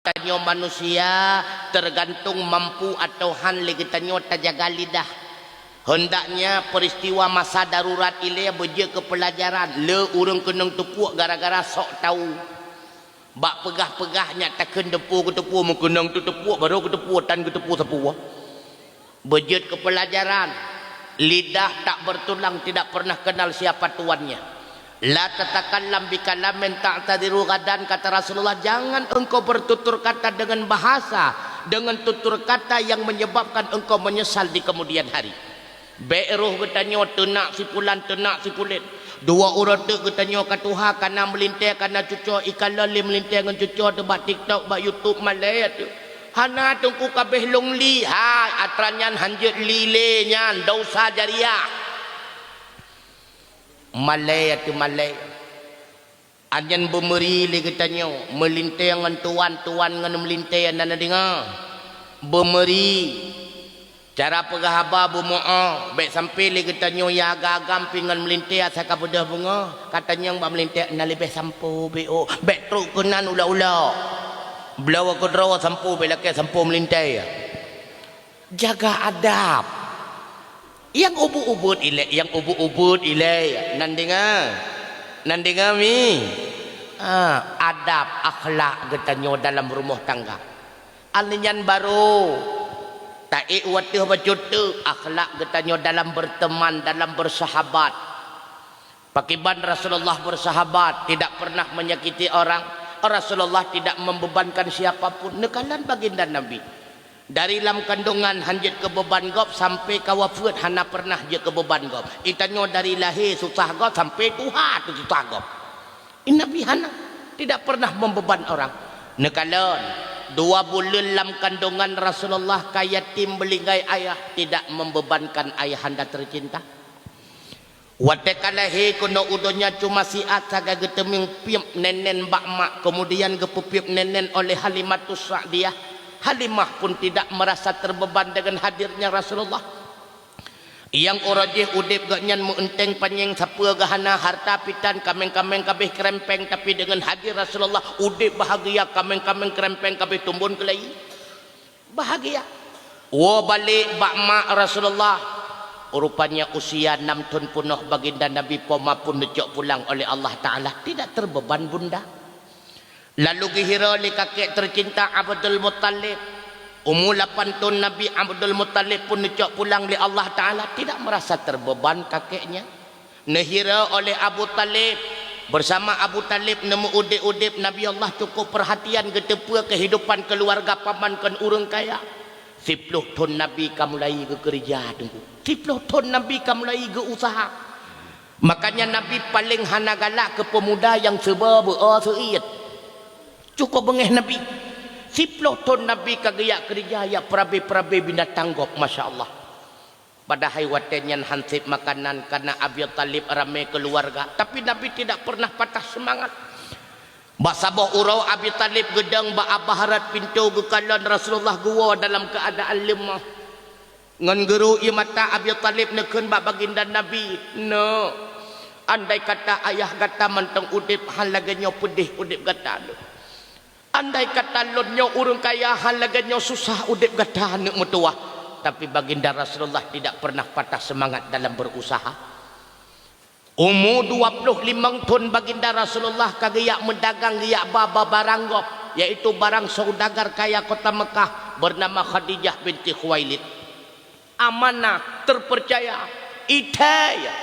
Tanyo manusia tergantung mampu atau hanli tanyo terjaga lidah. Hendaknya peristiwa masa darurat ile beje ke pelajaran le urang kenang tepuk gara-gara sok tahu. Bak pegah-pegahnya takkan depu ke tepu mengenang tu tepuk baru ke tepu tan ke tepu sapu. Bejet ke pelajaran. Lidah tak bertulang tidak pernah kenal siapa tuannya. La tatakallam bikalamin ta'tadiru gadan, kata Rasulullah, jangan engkau bertutur kata dengan bahasa, dengan tutur kata yang menyebabkan engkau menyesal di kemudian hari. Be'ruh katanya tenak si pulan tenak si kulit. Dua orang tu katanya katuha kana melintai kana cucuk ikan lali melintai dengan cucuk debat TikTok bak YouTube Malay tu. Hana tungku kabeh long li hai atranyan hanjut lile nyan dosa jariah. Malay atau Malay anjan bemeri le katanya melintai dengan tuan dengan melintai nana dengar bemeri cara pegahaba bumoa baik sampai le katanya ya agam pingan melintai asaka bedah bunga katanya mbak melintai na lebih sampu bo baik truk kenan ula-ula belawa kedrawa sampu belake sampu melintai jaga adab. Yang ubud-ubud ile nandinga mi adab akhlak getanyo dalam rumah tangga alinyan baru ta'i watih bacutu akhlak getanyo dalam berteman dalam bersahabat pakiban Rasulullah bersahabat tidak pernah menyakiti orang. Rasulullah tidak membebankan siapapun nekalan baginda Nabi dari dalam kandungan hanjit ke beban gop sampai kawafut hana pernah je ke beban gop. Itanyo dari lahir susah gop sampai tuha tu susah gop. Nabi hana tidak pernah membeban orang. Nekalan 2 bulan dalam kandungan Rasulullah kayatim beligai ayah tidak membebankan ayahanda tercinta. Watekalahi kuno udonya cuma siat saga geteming piep nenen bak mak kemudian gepupiep nenen oleh Halimatus Sa'diyah. Halimah pun tidak merasa terbeban dengan hadirnya Rasulullah. Yang orajih udip ganyan muenteng panyeng sapua gahana harta pitan kameng-kameng kabeh krempeng tapi dengan hadir Rasulullah udip bahagia kameng-kameng krempeng kabeh tumbun kelai. Bahagia. Wo balik bakma Rasulullah. Rupanya usia 6 tahun penuh baginda Nabi Poma pun dicok pulang oleh Allah Ta'ala. Tidak terbeban bunda. Lalu gihira li kakek tercinta Abdul Muttalib. Umur 8 tahun Nabi Abdul Muttalib pun dicok pulang li Allah Ta'ala. Tidak merasa terbeban kakeknya. Nehira oleh Abu Talib. Bersama Abu Talib nemu udip-udip Nabi Allah cukup perhatian getepua kehidupan keluarga pamankan urang kaya. 10 tahun Nabi kamu mulai ke kerja tunggu. 10 tahun Nabi kamu mulai ke usaha. Makanya Nabi paling hana galak ke pemuda yang serba seit. Cukup bengeh Nabi 10 tahun Nabi kagaya kerja ya perabe-perabe binatang gop Masya Allah. Pada haywatenyan hansip makanan karena Abi Talib ramai keluarga. Tapi Nabi tidak pernah patah semangat. Bak sabah urau Abi Talib gedang bak abaharat pintu gekalan Rasulullah gua dalam keadaan lemah. Ngan geru mata Abi Talib neken bak baginda Nabi. No. Andai kata ayah kata manteng udip halaganyo pedih udip kata lu. Andai kata lonyo urang kaya halaganyo susah udip gata anak mutua. Tapi baginda Rasulullah tidak pernah patah semangat dalam berusaha. Umur 25 tahun baginda Rasulullah kagaya mendagang giyak baba barang gop. Yaitu barang saudagar kaya kota Mekah bernama Khadijah binti Khuwailid. Amanah, terpercaya, itaya.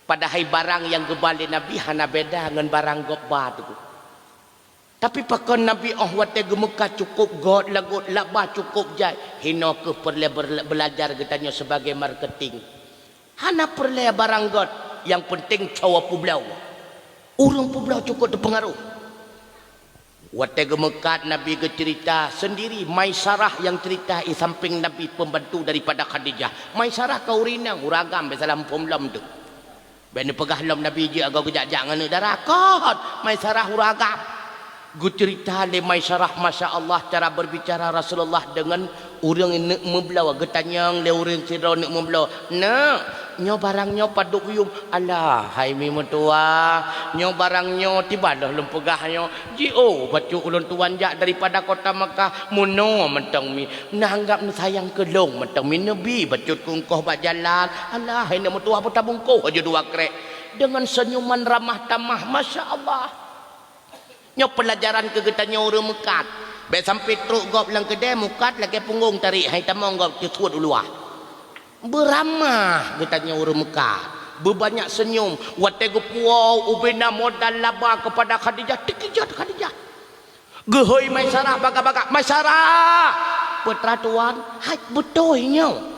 Padahal barang yang gebali Nabi hana beda dengan barang gop batu. Tapi pakon Nabi wate gemeka cukup god lagut labah cukup jai hino ke perle belajar katanya sebagai marketing. Hana perle barang god yang penting cawa publau. Urang publau cukup terpengaruh. Wate gemeka Nabi ke cerita sendiri Maisarah yang cerita di samping Nabi pembantu daripada Khadijah. Maisarah kau rinang uragam besalam pomlam tu. Bani pegah lam Nabi je agak kejak jangan darakot Maisarah uragam. Gu cerita le Maisarah Masya Allah cara berbicara Rasulullah dengan urang ini membelawa getanyang le urang ciro nak membelawa nak nyo barang nyo paduk yum alah hai mi mentua nyo barang nyo tiba dah lempegah nyo jio bacu ulun tuan jak daripada kota Mekah muno mentang mi nanggap sayang kelong mentang mi nabi bacut kungkoh bak jalan alah hai nak mentua apa tabungkoh aja dua krek dengan senyuman ramah tamah masya Allah nyo pelajaran kegetanya orang Mekat be sampai truk gop lang kedai mukat lagi punggung tarik hai tamong gop cucut uluah beramah getanya orang Mekah berbanyak senyum watego puau ubena modal laba kepada Khadijah tikijat Khadijah gehoi Maisarah baga-baga Maisarah putra tuan hai betoinya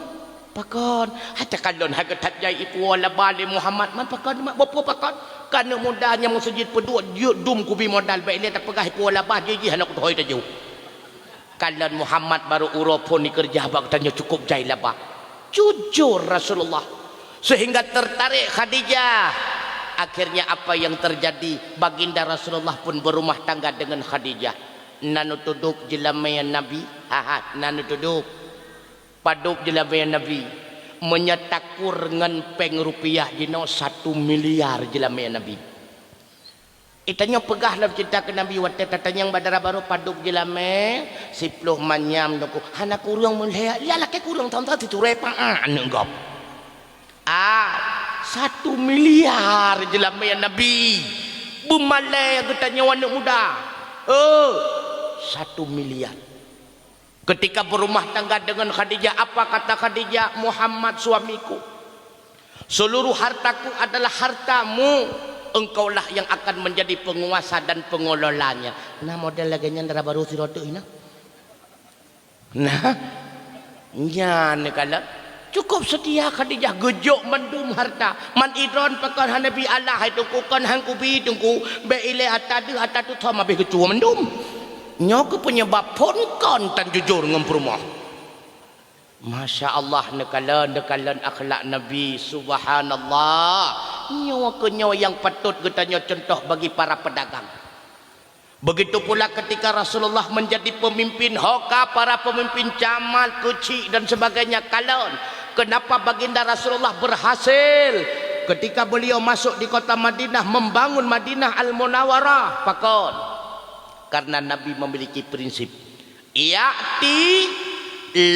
pakon hata kalon hagetat jai ipu laba le Muhammad man pakon mak bopo pakon kana mudahnya masjid pedua dia dum kubi modal baik le tak pegah ipu laba jiji hanak toy taju kalon Muhammad baru uropon ni kerja bak tanya cukup jai laba jujur Rasulullah sehingga tertarik Khadijah akhirnya apa yang terjadi baginda Rasulullah pun berumah tangga dengan Khadijah nanu tuduk jelamayan Nabi nanu tuduk paduk jelamayan Nabi menyetakur ngan peng rupiah jino 1 miliar jelamayan Nabi itanya pegah dalam cerita ke Nabi waktu tatanyang badara baru paduk jelame 10 manyam nuku hana kurang melihat ya laki kurang tahun-tahun itu repaan nenggap 1 miliar jelame Nabi bumalai katanya anak muda 1 miliar ketika berumah tangga dengan Khadijah apa kata Khadijah Muhammad suamiku seluruh hartaku adalah hartamu engkaulah yang akan menjadi penguasa dan pengelolanya nah model lagi nyandara baru si rotu ini nah nyan kala cukup setia Khadijah gejok mendum harta man idron pakan hanabi Allah itu kukan hangkubi tungku be ile atadu atadu thoma be kecua mendum nyok penyebab pun kon tan jujur ngemprumah Masya Allah nekalan akhlak Nabi subhanallah nyawa yang patut getanya contoh bagi para pedagang begitu pula ketika Rasulullah menjadi pemimpin hoka para pemimpin camat kuci dan sebagainya kalon kenapa baginda Rasulullah berhasil ketika beliau masuk di kota Madinah membangun Madinah Al-Munawwarah pakon karena Nabi memiliki prinsip ya'ti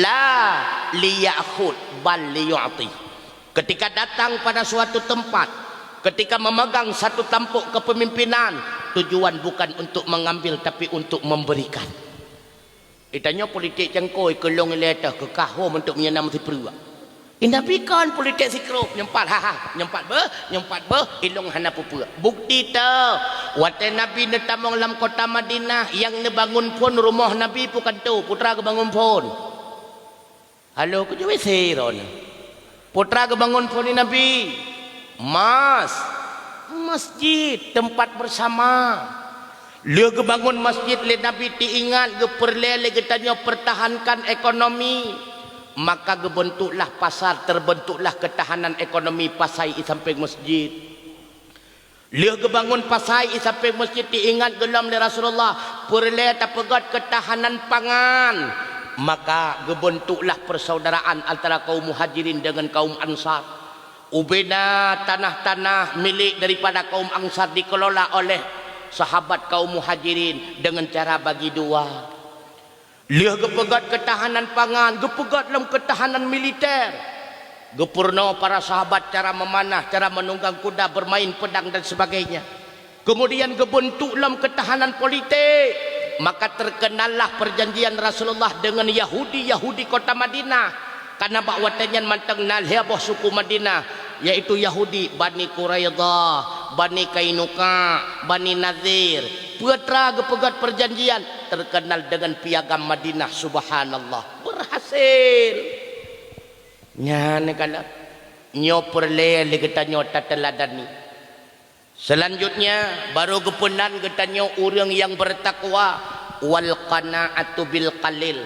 la liyakhud bal liyu'ti ketika datang pada suatu tempat ketika memegang satu tampuk kepemimpinan tujuan bukan untuk mengambil tapi untuk memberikan itanya politik cengkoi kelong leta ke kahom untuk menyenam si perua Nabi kan politik sikrup nyempat nyempat be ilung hana pupua bukti tau waktu Nabi netamong dalam kota Madinah yang nebangun pun rumah Nabi bukan tu putra kebangun pun halo ku juwe seron putra kebangun pun Nabi masjid tempat bersama le kebangun masjid le Nabi diingat ge perlele getanya pertahankan ekonomi maka gebentuklah pasar terbentuklah ketahanan ekonomi pasai samping masjid le kebangun pasai samping masjid diingat gelam le Rasulullah perle tapegat ketahanan pangan maka gebentuklah persaudaraan antara kaum muhajirin dengan kaum ansar ubena tanah-tanah milik daripada kaum ansar dikelola oleh sahabat kaum muhajirin dengan cara bagi dua liah gepegat ketahanan pangan gepegat dalam ketahanan militer gepurno para sahabat cara memanah cara menunggang kuda bermain pedang dan sebagainya kemudian gebentuk dalam ketahanan politik maka terkenallah perjanjian Rasulullah dengan Yahudi kota Madinah karena bakwatanya mantang nalhiabah suku Madinah yaitu Yahudi Bani Quraidah Bani Kainuka Bani Nazir putra gepegat perjanjian terkenal dengan piagam Madinah subhanallah berhasil nyane kala nyoperle legetanyo tateladani selanjutnya baru gepunan getanyo orang yang bertakwa wal qanaatu bil qalil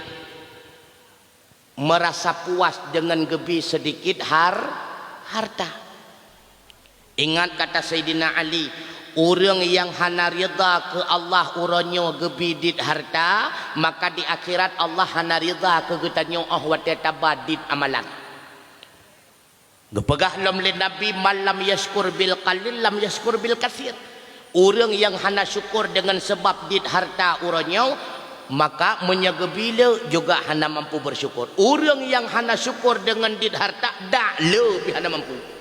merasa puas dengan gebi sedikit harta ingat kata Sayyidina Ali Orang yang hana rida ke Allah uronyo gebidit harta, maka di akhirat Allah hana rida ke getanyo wate tabadit amalan. Gepegah lam le Nabi malam yaskur bil qalil lam yaskur bil katsir. Orang yang hana syukur dengan sebab dit harta uronyo, maka menyagebila juga hana mampu bersyukur. Orang yang hana syukur dengan dit harta dak lebih hana mampu.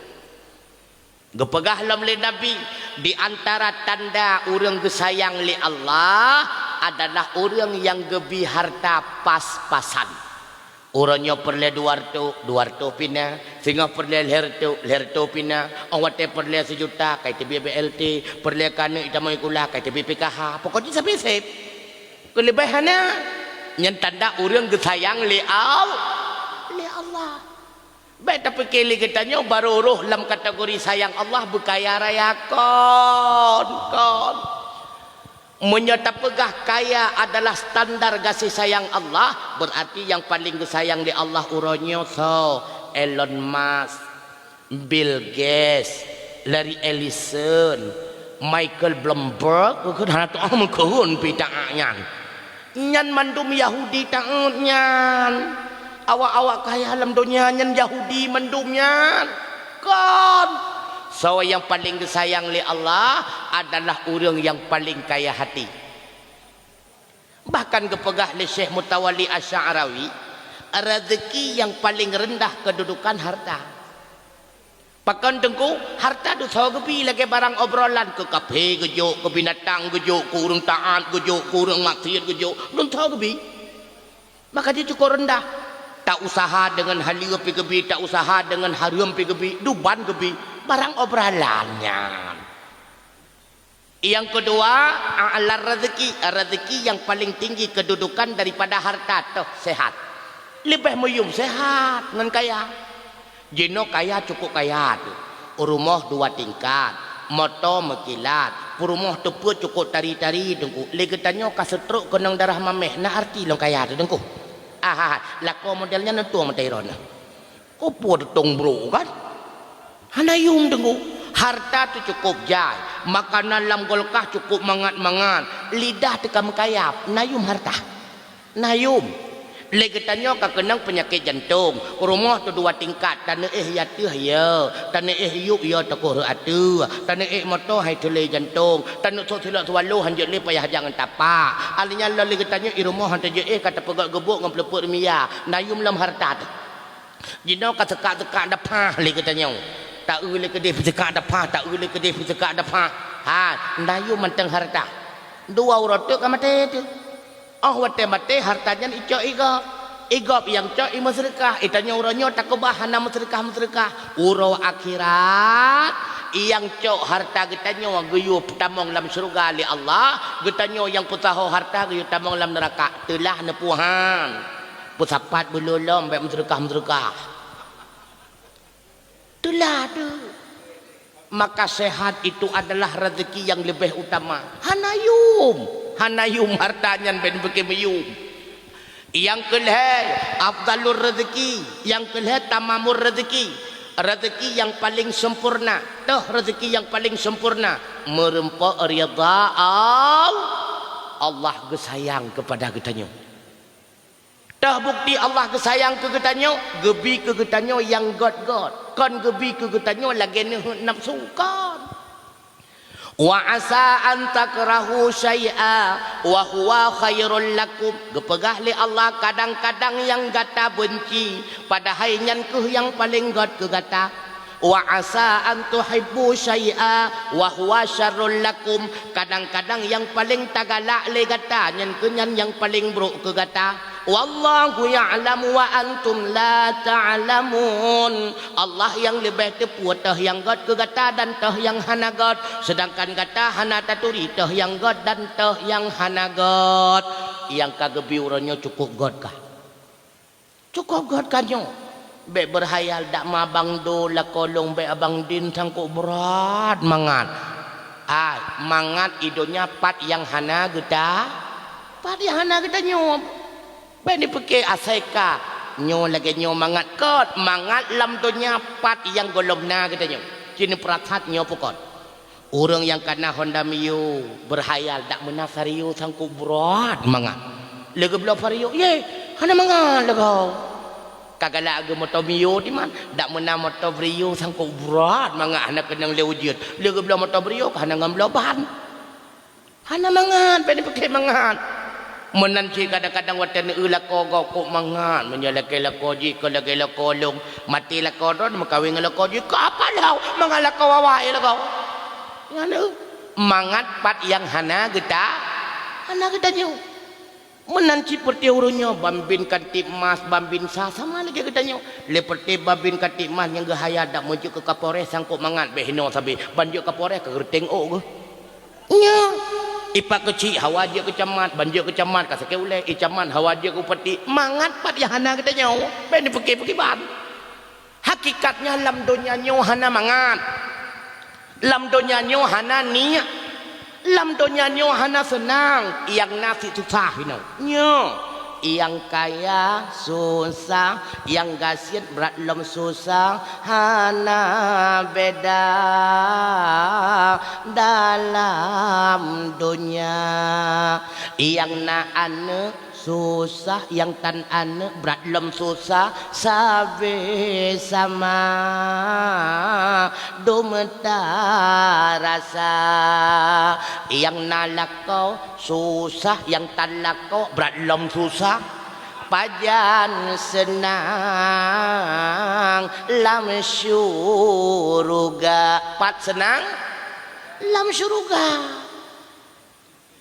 Gepegah lam le Nabi di antara tanda orang gesayang li Allah adalah orang yang gebi harta pas-pasan. Orangnya perle 200 pina, sehingga perle lerto pina, awate perle 1 juta kai TB BLT, perle kana itamai kula kai TB PKH. Pokoknya sampai sep. Kelebihannya yang tanda orang gesayang li Allah. Baik tapi kali katanya baru roh dalam kategori sayang Allah berkaya raya kon. Menyata pegah kaya adalah standar kasih sayang Allah, berarti yang paling disayang di Allah uronyo so Elon Musk, Bill Gates, Larry Ellison, Michael Bloomberg, bukan hanya tu orang mengkehun pitaannya. Nyan mandum Yahudi taannya. Awak-awak kaya dalam dunia nyan Yahudi mendumnya kan. So yang paling disayang oleh Allah adalah orang yang paling kaya hati. Bahkan kepegah oleh Syekh Mutawalli Asy'arawi, rezeki yang paling rendah kedudukan harta. Pakan tengku harta tu so gebi lagi barang obrolan ke kafe gejuk, ke binatang gejuk, ke urang taat gejuk, ke urang maksiat gejuk, belum so gebi. Maka dia cukup rendah. Tak usaha dengan halia pergi, tak usaha dengan harum pergi, duban gebi, barang obrolannya. Yang kedua, a'la rezeki yang paling tinggi kedudukan daripada harta tuh sehat. Lebih meyum sehat dengan kaya. Jino kaya cukup kaya tu. Rumah 2 tingkat, motor mekilat, rumah tepu cukup tari-tari dengku. Legetannya kasetruk kenang darah mameh, na arti long kaya tu dengku. Lako modelnya nentu matairon. Kopo detong bro kan? Hanayum tenggu. Harta tu cukup jai. Makanan lam golkah cukup mangat-mangat. Lidah tekam kayap. Nayum harta. Nayum. Legetannya kakenang penyakit jantung. Rumah tu 2 tingkat. Tanah ya tu ya. Tanah yuk ya takuh atu. Tanah motor hai tele jantung. Tanah so silak sualu hanjut le payah jangan tapak. Alinya la legetannya i rumah hantu je kata pegak gebuk ngam leput mia. Nayum lam harta tu. Jino kata-kata dapah legetannya. Tak ule ke dia fikak dapah, tak ule ke dia fikak dapah. Nayum manteng harta. 2 orang tu ka mate tu. Wate hartanya icok igop yang cok i masrekah itanya uronyo takobahana masrekah uro akhirat yang cok harta getanyo geyu petamong dalam surga li Allah getanyo yang putaho harta geyu tamong dalam neraka telah nepuhan pusapat belulom baik masrekah telah tu. Maka sehat itu adalah rezeki yang lebih utama. Hanayum hartanya ben bekemiyum. Yang kelih afdalur rezeki, yang kelih tamamur rezeki. Rezeki yang paling sempurna. Rezeki yang paling sempurna merempa ridha Allah gesayang kepada getanyo. Bukti Allah kesayang ke getanyo, gebi ke getanyo yang god. Kon gebi ke getanyo lagi nafsu kon. Wa asa an takrahu syai'a wa huwa khairul lakum. Gepegah li Allah kadang-kadang yang gata benci padahal nyan ke yang paling god ke gata. Wa asa an tuhibbu syai'a wa huwa syarrul lakum. Kadang-kadang yang paling tagalak le gata nyan ke nyan yang paling buruk ke gata. Wallahu ya'lamu wa antum la ta'lamun. Allah yang lebih tepu tah yang god ke gata dan tah yang hana god. Sedangkan gata hana taturi tah yang god dan tah yang hana god. Yang kagebi urannya cukup god kah? Cukup god kanyo. Be berhayal dak mabang do la kolong be abang din sangko berat mangat. Mangat idonya pat yang hana geta. Pat yang hana geta nyom. Bani pakai asaika nyo lagi nyo mangat kot mangat lam dunia pat yang golomna katanya kini peratat nyo pokot Orang yang kena Honda Mio berhayal tak menafariu sangku berat mangat. Lega belah fariu, ye, hana mangat lega. Kagala aga motor Mio di man, tak mena motor Brio sangku berat mangat hana kena lewujud. Lega belah motor Brio hana ngam belah bahan. Hana mangat, bani pakai mangat. Menanti kadang-kadang watan lako kok mangat menyalake lako ji ko lagi lako long mati lako don makawing lako ji ka apa lau mangat lako wawai lako. Nganu mangat pat yang hana kita nyu menanci perti urunya bambin kanti mas bambin sa sama lagi kita nyu leperti bambin kanti mas yang gahaya dak muncul ke kapore sangkut mangat behino sabi banjuk kapore ke gerteng o nya ipak kecil hawa dia kecamat banjuk kecamat kasake ule icaman hawa dia kupati mangat pat yang hana kita nyu ben dipeki-peki ban hakikatnya lam dunia nyu hana mangat lam dunia nyo hana niat lam dunia nyo hana senang yang nasi susah nyo yang kaya susah yang gasit berat lom susah hana beda dalam dunia yang na ane susah yang tan ane berat lem susah sabe sama dometa rasa yang nalako susah yang tan lako berat lem susah pajan senang lam syuruga pat senang lam syuruga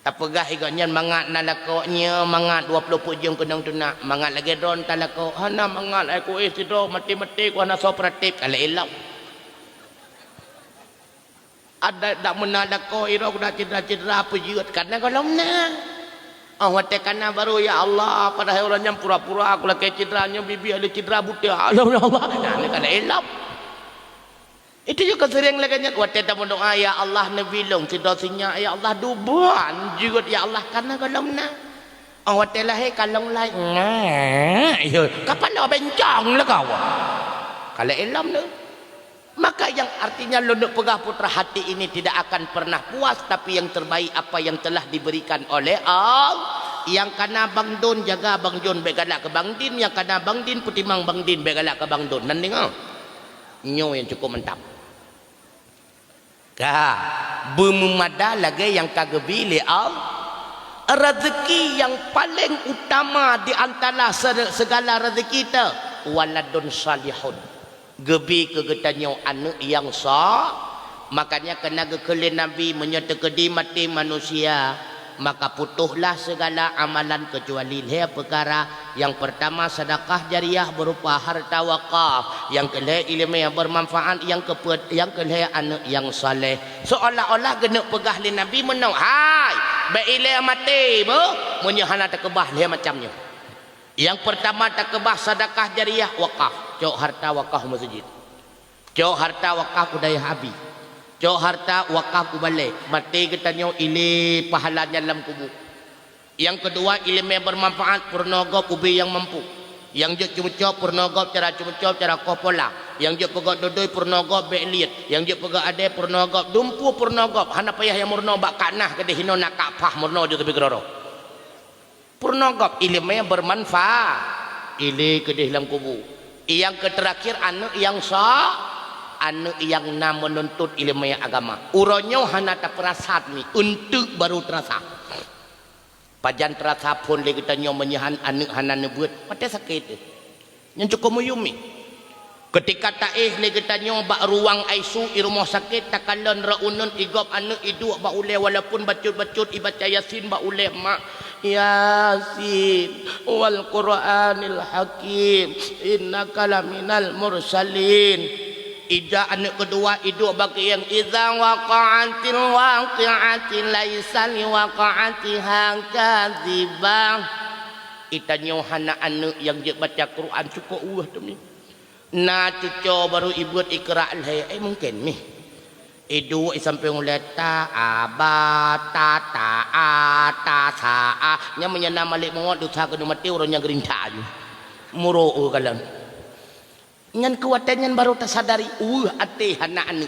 tapegah iganyan mangat nalakonya mangat 20 pujung kenang tunak mangat lagi don talako hana mangat aku isido mati-mati ku hana sopratif kala ilau ada dak menalako iro ku dak cedera-cedera apa jiut karena kalau na wate kana baru ya Allah pada orangnya pura-pura aku lagi cederanya bibi ada cedera buta Allah nah ni kala ilau itu juga sering lagi wate ta berdoa ya Allah nabilong sidosinya ya Allah duban juga ya Allah karena kalau na wate lah kalong lai kapan lo bencang lah kau kalau ilam tu maka yang artinya lunduk pegah putra hati ini tidak akan pernah puas tapi yang terbaik apa yang telah diberikan oleh Allah yang kana Bang Don jaga Bang Jon begalak ke Bang Din yang kana Bang Din putimang Bang Din begalak ke Bang Don nan dengar nyo yang cukup mantap bumumada lagi yang kagebili rezeki yang paling utama di antara segala rezeki kita waladun salihun gebi kegetanyo anak yang sah makanya kena gekele Nabi menyertai mati manusia maka putuhlah segala amalan kecuali perkara yang pertama sedekah jariah berupa harta wakaf yang kedua ilmu yang bermanfaat yang kedua anak yang saleh seolah-olah genuk pegah li Nabi menang hai be ilmu mati be menyahana takebah dia macamnya yang pertama takebah sedekah jariah wakaf cok harta wakaf masjid cok harta wakaf udaya habis cok harta wakaf balik mati katanya ili pahalanya dalam kubur yang kedua ilmu yang bermanfaat purnogop ubi yang mampu yang juk cuma purnogop cara cuma cara kopola yang juk pegak dodoi purnogop belit yang juk pegak ade purnogop dumpu purnogop hana payah yang murno bak kanah kede hino nak kapah murno je tapi geroro purnogop ilmu yang bermanfaat ili kede dalam kubur yang terakhir anak yang sah anu yang na menuntut ilmu yang agama uronyo hana tak perasat ni untuk baru terasa pajan terasa pun lagi kita nyo menyahan anu hana nebut pada sakit yang cukup muyumi ketika taih lagi kita nyo bak ruang ICU di rumah sakit takalon raunun igop anu idu bak ule walaupun bacut-bacut ibaca yasin bak ule mak yasin wal qur'anil hakim innaka laminal mursalin ida anak kedua hidup bagi yang idza waqa'atil waqi'atil laisa liwaqa'atiha kadzibah itanyo hana anak yang je baca Quran cukup demi na cucu baru ibu ikra alhay mungkin ni idu sampai nguleta abata ta sa nya menyana malik mawat dosa ke mati urang yang gerinta muro kalan ngan kuatan yang baru tersadari ate hana anu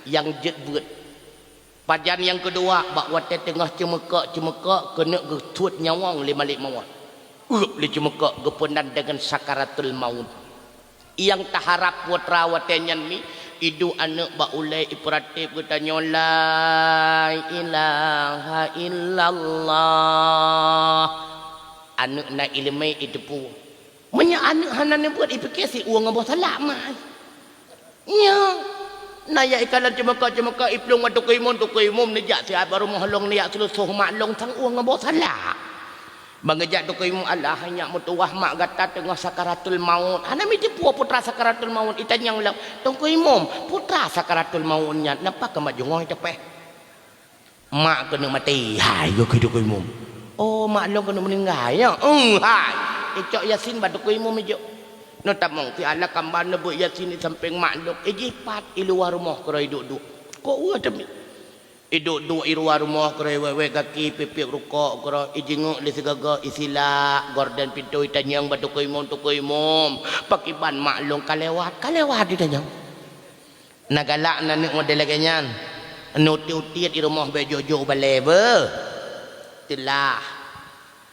yang jet buat Pajan yang kedua, bak wate tengah cemekak kena getut nyawang lima mawat. Li cemekak gepenan dengan sakaratul maut. Yang taharap putra watenyan ni idu anak bak ulai iperatif katanya la ilaha illallah. Anak na ilmai itu pu. Menya anak hanan buat ipikir si uang ngabah salah mai. Ya. Naya ikalan cemaka iplung tukui mum nejak si baru mahlong niak selusuh maklong sang uang ngabah salah. Mengejak tukui mum Allah hanya mutuah mak gata tengah sakaratul maut. Hana miti putra sakaratul maut itanyang lang. Tukui mum putra sakaratul mautnya napa kemajungoy capeh. Mak kena mati. Hai go tukui mum. Oh maklong kena meninggal ya. Hai. Icok Yasin ba tukui mum ijo. No tamong ti ala kamban nebut Yasin di samping makluk. Jipat iluar rumah kerai duduk. Kok ua demi. Duduk iluar rumah kerai wewe kaki pipik rukok kerai jenguk li segaga isila gorden pintu itanyang ba tukui mum. Pakiban maklung kalewat ditanyang. Nagalak na nek model ganyan. Nuti-utiat di rumah bejojo balebe. Itulah.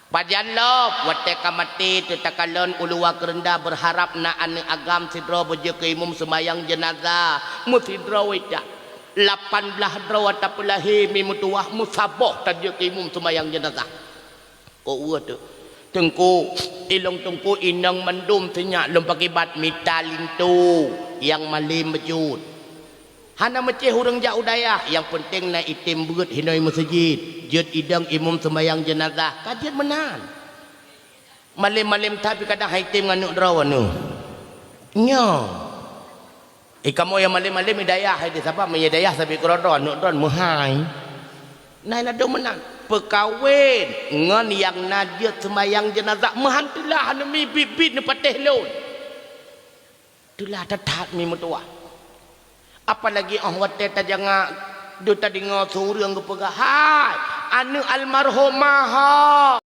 Pajan lop wate kamati tetakalon uluwa kerenda berharap na ane agam sidro beje ke imum sembayang jenazah musidro wita 18 dro atapulahi mi mutuah musaboh taje ke imum sembayang jenazah ko ua tu tengku ilong tengku inang mandum senyak lom pakibat mitalin tu yang malim bejut hana meceh hurang jauh daya yang penting na itim beut hinoi masjid jut idang imum sembayang jenazah kajian menan malim-malim tapi kadang haitim nganuk draw anu nya kamu yang malim-malim hidayah hai siapa menyedayah sabi krodo anuk dron mahai nai lado menan perkawin ngan yang najat sembayang jenazah mahantulah anu mi bibit ne pateh lon tulah tatat mi mutua apalagi wate tajanga do tadi ngau surang ke pegah hai anu almarhumah